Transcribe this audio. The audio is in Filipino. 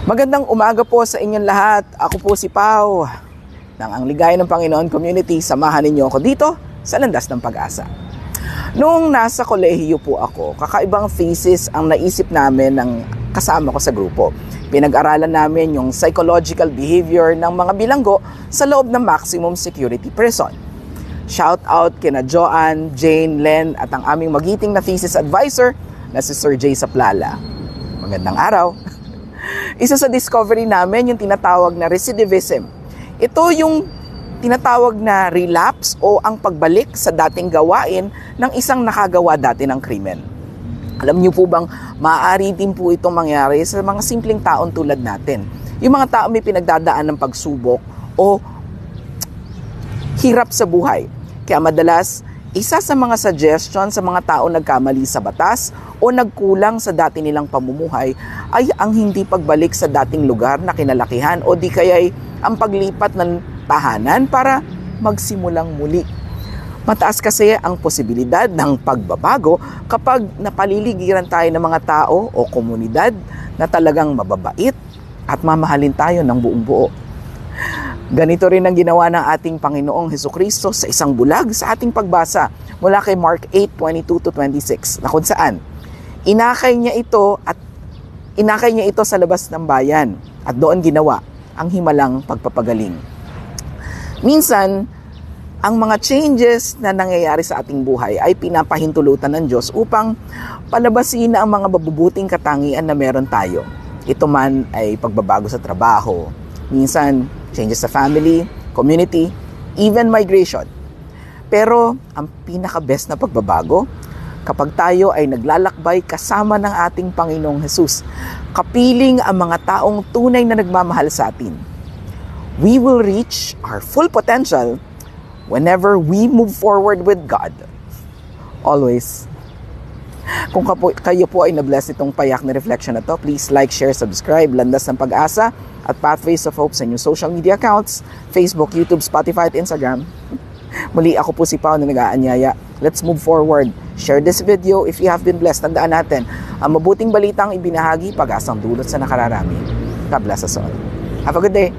Magandang umaga po sa inyong lahat. Ako po si Pao ng Ang Ligaya ng Panginoon Community. Samahan ninyo ako dito sa Landas ng Pag-asa. Noong nasa kolehiyo po ako, kakaibang thesis ang naisip namin ng kasama ko sa grupo. Pinag-aralan namin yung psychological behavior ng mga bilanggo sa loob ng maximum security prison. Shout out kina Joanne, Jane, Len at ang aming magiting na thesis advisor na si Sir Jay Saplala. Magandang araw! Isa sa discovery namin yung tinatawag na recidivism. Ito yung tinatawag na relapse o ang pagbalik sa dating gawain ng isang nakagawa dati ng krimen. Alam niyo po bang maaari din po itong mangyari sa mga simpleng taon tulad natin. Yung mga tao may pinagdadaan ng pagsubok o hirap sa buhay. Kaya madalas, isa sa mga suggestion sa mga tao nagkamali sa batas o nagkulang sa dati nilang pamumuhay ay ang hindi pagbalik sa dating lugar na kinalakihan o di kaya'y ang paglipat ng tahanan para magsimulang muli. Mataas kasi ang posibilidad ng pagbabago kapag napaliligiran tayo ng mga tao o komunidad na talagang mababait at mamahalin tayo ng buong buo. Ganito rin ang ginawa ng ating Panginoong Hesukristo sa isang bulag sa ating pagbasa mula kay Mark 8:22-26 na kung saan inakay niya ito sa labas ng bayan at doon ginawa ang himalang pagpapagaling. Minsan, ang mga changes na nangyayari sa ating buhay ay pinapahintulutan ng Diyos upang palabasin ang mga mabubuting katangian na meron tayo. Ito man ay pagbabago sa trabaho, minsan changes sa family, community, even migration. Pero ang pinaka-best na pagbabago, kapag tayo ay naglalakbay kasama ng ating Panginoong Hesus, kapiling ang mga taong tunay na nagmamahal sa atin. We will reach our full potential whenever we move forward with God. Always. Kung kayo po ay na-bless itong payak na reflection na to, please like, share, subscribe, Landas ng Pag-asa at Pathways of Hope sa inyong social media accounts, Facebook, YouTube, Spotify at Instagram. Muli ako po si Pao na nag-aanyaya. Let's move forward. Share this video if you have been blessed. Tandaan natin, ang mabuting balitang ibinahagi, pag-asang dulot sa nakararami. God bless us all. Have a good day.